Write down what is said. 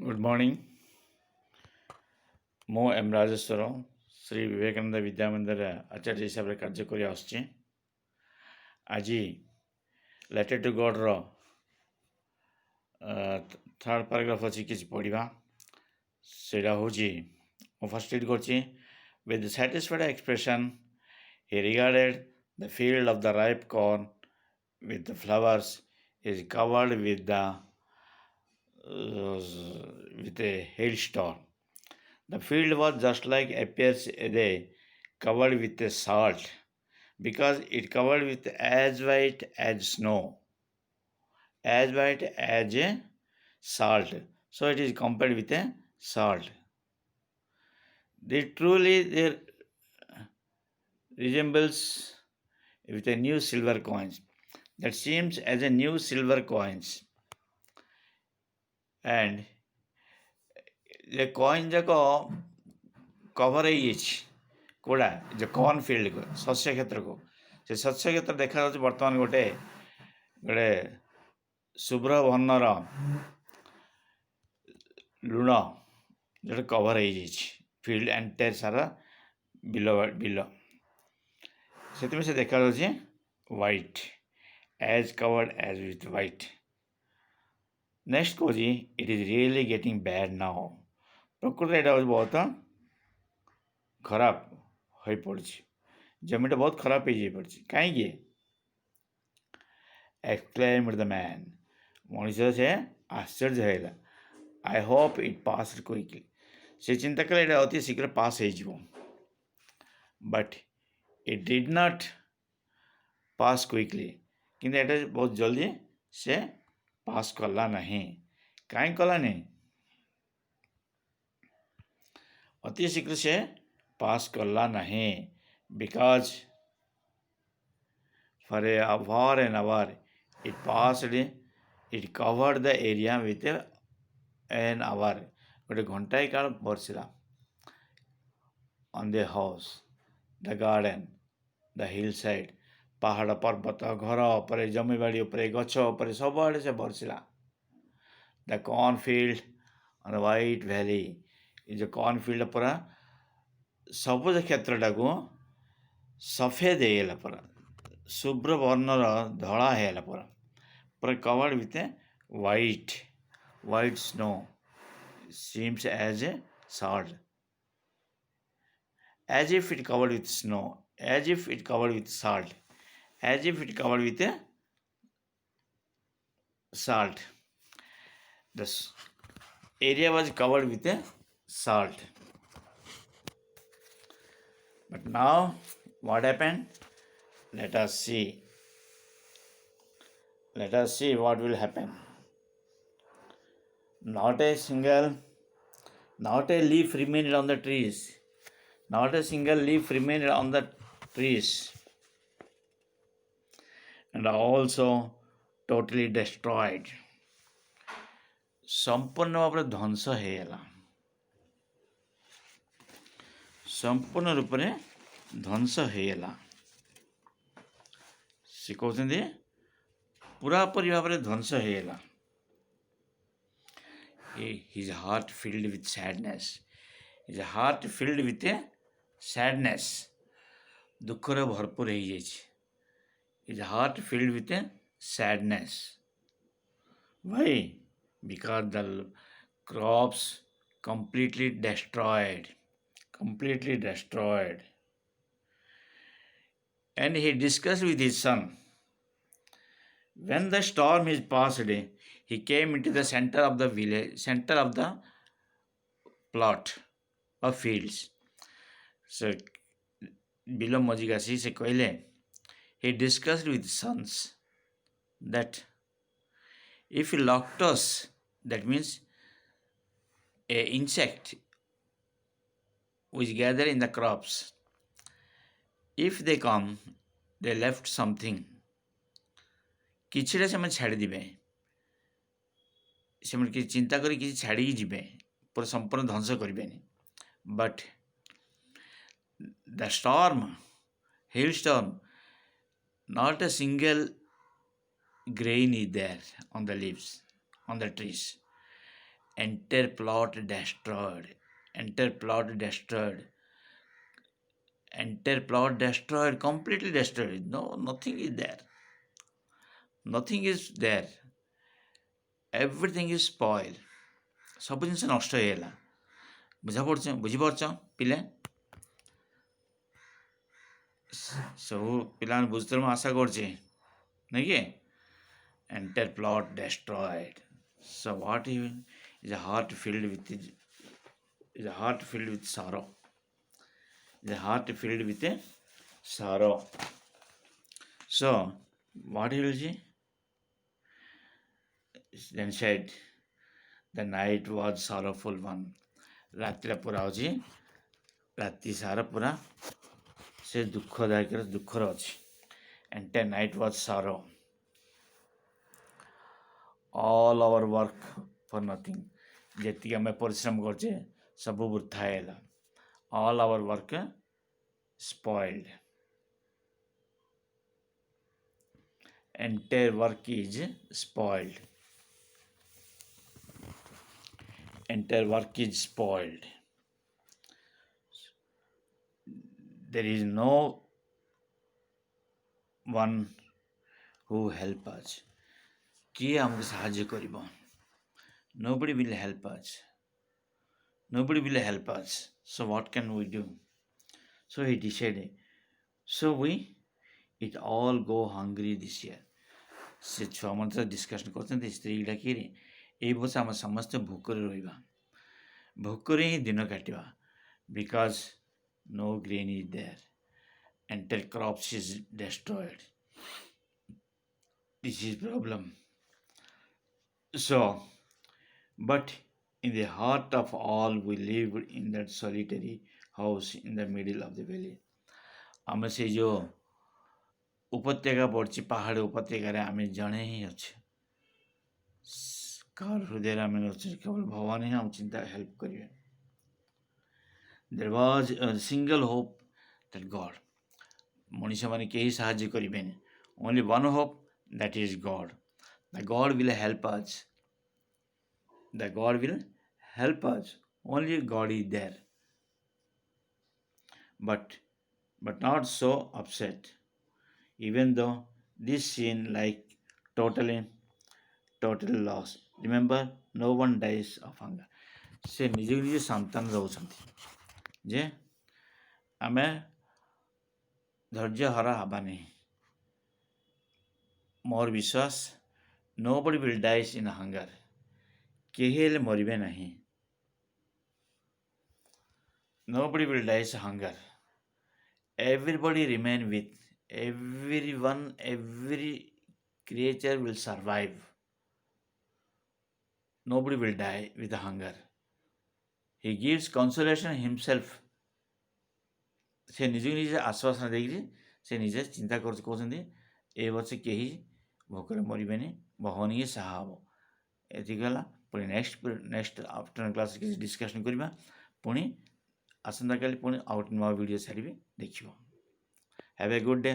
Good morning. मो एम राजेश्वर श्री विवेकानंद विद्या मंदिर आचार्य हिसाब से कार्य कर आज लेटर टू गॉड रो थर्ड पैराग्राफ अच्छी किसी पढ़ा से फर्स्ट रीड कर with satisfied expression he regarded the field of the ripe corn with the flowers is covered with a hailstorm. The field was just like appears a day covered with a salt because it covered with as white as snow, as white as a salt. So it is compared with a salt. There resembles with a new silver coins that seems as a new silver coins and the coin जाक cover होड़ा जो corn field को शस्य क्षेत्र को से शस्य क्षेत्र देखा बर्तमान गोटे गोटे शुभ्र वर्णर लुण जो कभर फील्ड एंटायर सारा बिल बिल से देखा white as covered as with white next कौन it is really getting bad now प्रकृति यहाँ बहुत खराब हो पड़ी जमीटा बहुत खराब हो पड़ी कहीं एक्सक्लेम्ड द मैन मनीष से आश्चर्य है I hope it pass quickly से चिंता कले अति शीघ्र पास हो but it did not pass quickly किंतु एटा बहुत जल्दी से पास कला नहीं कहीं कला नहीं अति शीघ्र से पास कला नहीं because for an hour it passed it covered the area with an hour गोटे घंटाए काल बरसला on the house the garden the hill side पहाड़ पर्वत घर उपर जमीबाड़ी उपर गछ उपर सब आड़े से बरसला the corn field on the white valley जो कॉर्न फील्ड पूरा सबुज क्षेत्रटा को सफेद होगा पूरा शुभ्र वर्णर धड़ा होगा पूरा पूरा covered with white snow seems as a salt as if it covered with snow as if it covered with salt as if it covered with a salt the area was covered with a salt but now what happened let us see what will happen not a leaf remained on the trees not a single leaf remained on the trees and also totally destroyed संपूर्ण भाव ध्वंस होगा संपूर्ण रूप से ध्वंस होगा से कहते पूरापूरी भाव में ध्वंस होगा his heart filled with sadness his heart filled with a sadness दुखर भरपूर हो जाए his heart filled with a sadness why because the crops completely destroyed and he discussed with his son when the storm is passed he came into the center of the village, center of the plot of fields. So, below Mojigasi se कहले, he discussed with his sons that if loctus, that means a insect which gather in the crops, if they come, they left something. किछिटा से छाड़ी दिबे से चिंता करी किसी छाड़ी जीवे पूरा संपूर्ण ध्वंस करें but the storm hill storm not a single grain is there on the leaves on the trees entire plot destroyed, entire plot destroyed, entire plot destroyed, completely destroyed. No, nothing is there, nothing is there, everything is spoiled, ସବୁ ଜିନିଷ ନଷ୍ଟ ହେଇଗଲା। ବୁଝିପାରୁଛ ପିଲା? ସବୁ ପିଲାମାନେ ବୁଝୁଥିଲେ ମୁଁ ଆଶା କରୁଛି, ନାଇଁ କି? Entire plot destroyed. So what is a heart filled with is a heart filled with sorrow. Is a heart filled with a sorrow. So what he will see? Then said, the night was sorrowful one. ରାତିଟା ପୁରା ଅଛି, ରାତି ସାରା ପୁରା ସେ ଦୁଃଖରେ ଅଛି। Entire night was sorrow. All our work for nothing. ଯେତିକି ଆମେ ପରିଶ୍ରମ କରୁଛେ ସବୁ ବୃଥା ହେଲା। All our work spoiled. Entire work is spoiled. Entire work is spoiled. There is no one who help us. किए हमको साहाଯ୍य करिबो? Nobody will help us. Nobody will help us. So what can we do? So he decided. So we it all go hungry this year. से छुआ मन सहित discussion करते स्त्री डाकिरी ए वर्ष आम समस्ते भोकरे रहिबा, भोकरे ही दिन काटिबा, because no grain is there, entire crops is destroyed. This is problem. So, but in the heart of all we lived in that solitary house in the middle of the valley. आम से जो उपत्यका पड़ी पहाड़ उपत्यकार आम जड़े ही अच्छे, car हृदय आम अच्छे, केवल भगवान ही आम चिंता हेल्प करेंगे. There was a single hope that God, Manish मैंने कहीं साहाଯ୍य करें, only one hope, that is God. The God will help us. The God will help us. Only God is there. But not so upset. Even though this seemed like total loss. Remember, no one dies of hunger. से निज निज संतान रोचंती जे आमे धैर्य हरा हवा नहीं. मोर विश्वास, nobody will die in hunger. केही हेले मरिबे नहीं. Nobody will die in hunger. Everybody remain with. Everyone, every creature will survive. Nobody will die with hunger. He gives consolation himself. से निज निज आश्वासन देखिए से निजे चिंता कहते ए वर्ष कहीं भोकर मरबे, भगवान ही साहा हम. ये गला पुणी नेक्स्ट आफ्टरनून क्लास किसी डिस्कसन करवा. पुणी आसंता काली पुणी आउट नुआ वीडियो छाड़बी, देखिए. Have a good day.